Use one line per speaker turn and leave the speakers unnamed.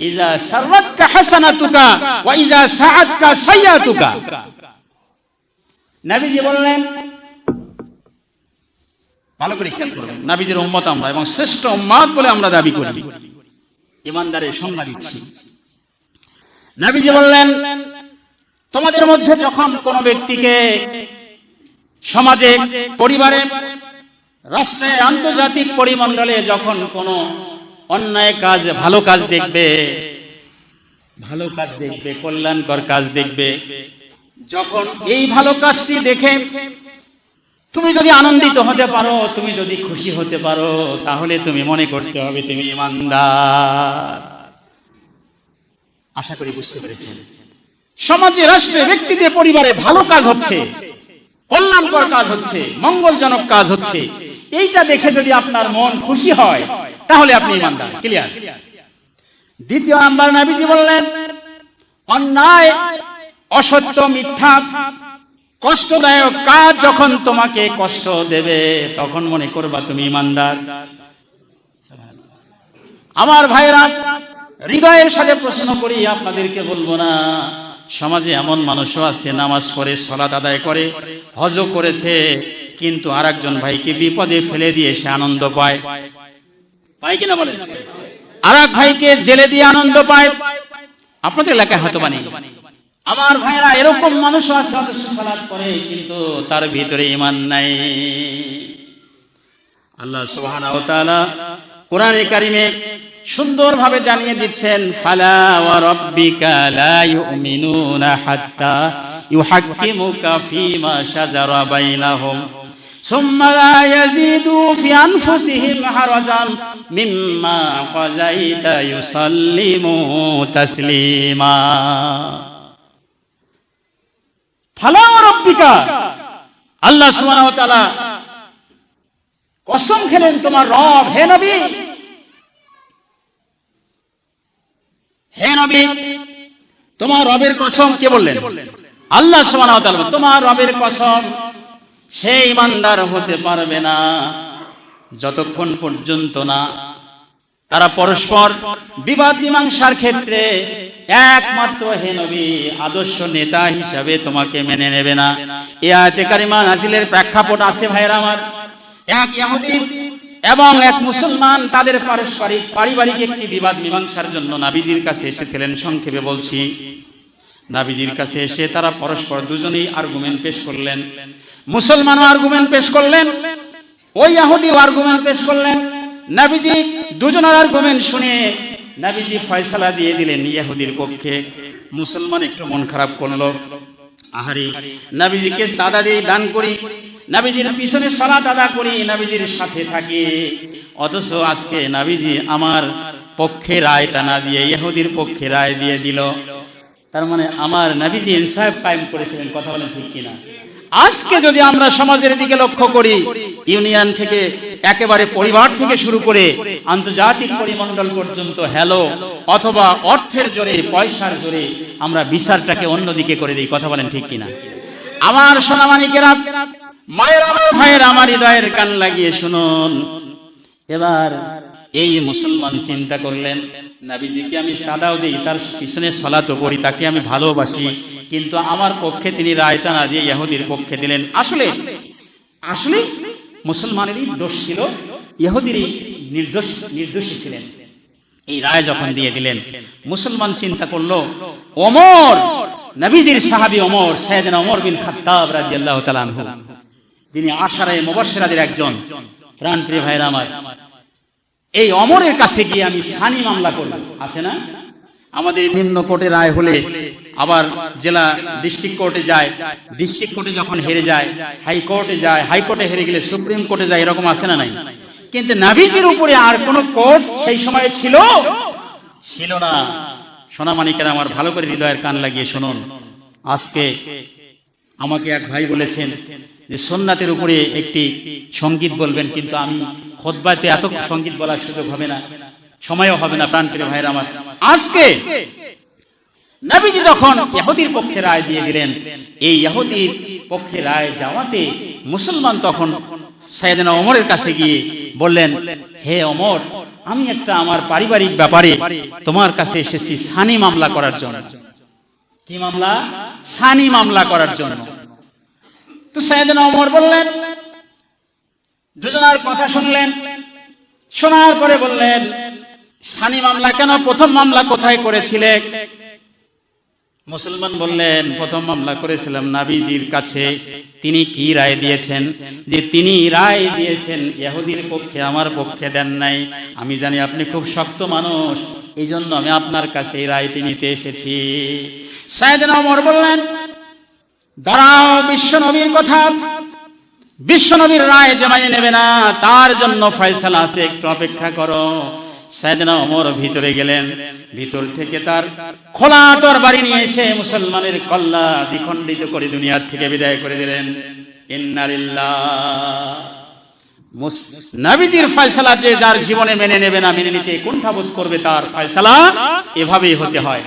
ইযা সাররাতকা হাসানাতুকা ওয়া ইযা সাআতকা সাইয়্যাতুকা। নবীজি বললেন, ভালো করে খেয়াল করবেন, নবীজির উম্মত আমরা এবং শ্রেষ্ঠ উম্মত বলে আমরা দাবি করি, ইমানদারের সংজ্ঞা দিচ্ছি। নবীজি বললেন, তোমাদের মধ্যে যখন কোনো ব্যক্তিকে সমাজে, পরিবারে, রাষ্ট্রে, আন্তর্জাতিক পরিমণ্ডলে যখন কোনো অন্যায় কাজ, ভালো কাজ দেখবে, কল্যাণকর কাজ দেখবে, যখন এই ভালো কাজটি দেখে তুমি যদি আনন্দিত হতে পারো, তুমি যদি খুশি হতে পারো, তাহলে তুমি মনে করতে হবে তুমি ঈমানদার। আশা করি বুঝতে পেরেছেন। সমাজে, রাষ্ট্রে, ব্যক্তিতে, পরিবারে ভালো কাজ হচ্ছে, কল্যাণকর কাজ হচ্ছে, মঙ্গলজনক কাজ হচ্ছে, এইটা দেখে যদি আপনার মন খুশি হয়, তাহলে আপনি ঈমানদার। ক্লিয়ার? দ্বিতীয় নাম্বার, নবীজি বললেন, অন্যায়, অসত্য, মিথ্যা, কষ্টদায়ক কাজ যখন তোমাকে কষ্ট দেবে, তখন মনে করবা তুমি ঈমানদার। আমার ভাইরা, হৃদয়ের সাথে প্রশ্ন করি, আপনাদেরকে বলবো না। সমাজে এমন মানুষও আছে, নামাজ পড়ে, সালাত আদায় করে, হজও করেছে, কিন্তু আরেকজন ভাইকে বিপদে ফেলে দিয়ে সে আনন্দ পায়। পায় কিনা বলেন? আরেক ভাইকে জেলে দিয়ে আনন্দ পায়। আপনাদের এলাকায় হয়তো বানি। আমার ভাইরা, এরকম মানুষও আছে, সালাত করে কিন্তু তার ভিতরে ঈমান নাই। আল্লাহ সুবহানাহু ওয়া তাআলা কোরআনে কারিমে সুন্দরভাবে জানিয়ে দিচ্ছেন, ফালা ওয়া রাব্বিকা লা ইউমিনুনা হাত্তা ইউহাক্কিমুকা ফীমা শাজারা বাইনাহুম সুম্মা লা ইয়াজিদু ফি আনফুসিহিম হারাজান মিম্মা কাযাইতা ইউসাল্লিমু তাসলিমা। ফালা ওয়া রাব্বিকা, আল্লাহ সুবহানাহু ওয়া তাআলা কসম খেলেন তোমার রব, হে নবী, হে নবী, তোমার রবের কসম। কে বললেন? আল্লাহ সুবহানাহু ওয়া তাআলা। তোমার রবের কসম, সে ঈমানদার হতে পারবে না যতক্ষণ পর্যন্ত না তারা পরস্পর বিবাদ মীমাংসার ক্ষেত্রে একমাত্র হে নবী আদর্শ নেতা হিসাবে তোমাকে মেনে নেবে না। এই আয়াতে কারিমা নাজিলের প্রেক্ষাপট আছে ভাইরা আমার। এক ইহুদি এবং এক মুসলমান তাদের পারিবারিক একটি বিবাদ মীমাংসার জন্য নবীজির কাছে এসেছিলেন। সংক্ষেপে বলছি, নবীজির কাছে এসে তারা পরস্পর দুজনেই আর্গুমেন্ট পেশ করলেন। মুসলমানও আর্গুমেন্ট পেশ করলেন, ওই ইহুদিও আর্গুমেন্ট পেশ করলেন। নবীজি দুজনের আর্গুমেন্ট শুনে নবীজি ফয়সালা দিয়ে দিলেন ইহুদির পক্ষে। মুসলমান একটু মন খারাপ করলো, আহারে নবীজিকে সাদা দিয়ে দান করি, নবীজির পিছনে সালাত আদা করি, নবীজির সাথে থাকি, অথচ আজকে নবীজি আমার পক্ষে রায়টা না দিয়ে ইহুদির পক্ষে রায় দিয়ে দিল। তার মানে আমার নবীজি ইনসাফ কায়েম করেছিলেন। কথা বলেন ঠিক কিনা? আজকে যদি আমরা সমাজের দিকে লক্ষ্য করি, ইউনিয়ন থেকে একেবারে পরিবার থেকে শুরু করে আন্তর্জাতিক পরিমণ্ডল পর্যন্ত হেলো অথবা অর্থের জোরে, পয়সার জোরে আমরা বিচারটাকে অন্যদিকে করে দিই। কথা বলেন ঠিক কিনা? আমার সোনামানিকেরা, মায়ের আমার, ভাইয়ের আমার, হৃদয়ের কান লাগিয়ে শুনুন। এবার এই মুসলমান চিন্তা করলেন, নবীজিকে আমি সাদাও দিই, তার পিছনে সালাতও করি, তাকে আমি ভালোবাসি, কিন্তু আমার পক্ষে তিনি রায়টা না দিয়ে ইহুদির পক্ষে দিলেন। আসলে মুসলমানেরই দোষ ছিল, ইহুদিরই নির্দোষী ছিলেন। এই রায় যখন দিয়ে দিলেন, মুসলমান চিন্তা করলো, ওমর, নবীজির সাহাবী ওমর, সাইয়েদনা ওমর বিন খাত্তাব রাদিয়াল্লাহু তাআলা আনহু, যিনি আশারায়ে মুবাশশিরাদের একজন, প্রাণপ্রিয় ভাইরা আমার, এই ওমরের কাছে গিয়ে আমি সানি মামলা করলাম। আছে না আমাদের নিম্ন কোর্টে রায় হলে আবার জেলা ডিস্ট্রিক্ট কোর্টে যায়, ডিস্ট্রিক্ট কোর্টে যখন হেরে যায় হাইকোর্টে যায়, হাইকোর্টে হেরে গেলে সুপ্রিম কোর্টে যায়, এরকম আছে না নাই? কিন্তু নবীজির উপরে আর কোন কোর্ট সেই সময় ছিল না। সোনামানিকেরা আমার, ভালো করে হৃদয়ের কান লাগিয়ে শুনুন। আজকে আমাকে এক ভাই বলেছেন যে সুন্নাতের উপরে একটি সঙ্গীত বলবেন, কিন্তু আমি খুতবাতে এত সঙ্গীত বলার সুযোগ হবে না, সময়ও হবে না। প্রাণপ্রিয় ভাইরা আমার, আজকে নবীজি যখন ইহুদির পক্ষে রায় দিয়ে দিলেন, এই ইহুদির পক্ষে রায় যাওয়াতে মুসলমান তখন সাইয়েদনা ওমরের কাছে গিয়ে বললেন, হে ওমর, আমি একটা আমার পারিবারিক ব্যাপারে তোমার কাছে এসেছি সানি মামলা করার জন্য। কি মামলা? সানি মামলা করার জন্য। তো সাইয়েদনা ওমর বললেন, দুজনের কথা শুনলেন, শোনার পরে বললেন, সানি মামলা কেন? প্রথম মামলা কোথায় করেছিলে? মুসলমান বললেন, প্রথম মামলা করেছিলাম নবীজির কাছে। তিনি কি রায় দিয়েছেন? যে তিনি রায় দিয়েছেন ইহুদির পক্ষে, আমার পক্ষে দেন নাই। আমি জানি আপনি খুব শক্ত মানুষ, এই জন্য আমি আপনার কাছে এই রায়টি নিতে এসেছি। সাইয়েদনা ওমর বললেন, দাঁড়াও, বিশ্ব নবীর কথা, বিশ্ব নবীর রায় যে মানিয়ে নেবে না তার জন্য ফয়সালা আছে, একটু অপেক্ষা করো। সাইয়েদনা ওমর ভিতরে গেলেন, ভিতর থেকে তার খোলা তরবারি নিয়ে এসে মুসলমানের কল্লা দ্বিখণ্ডিত করে দুনিয়ার থেকে বিদায় করে দিলেন। ইন্না লিল্লাহ। নবীজির ফয়সালা যে যার জীবনে মেনে নেবে না, মেনে নিতে কুণ্ঠাবোধ করবে, তার ফয়সালা এভাবেই হতে হয়।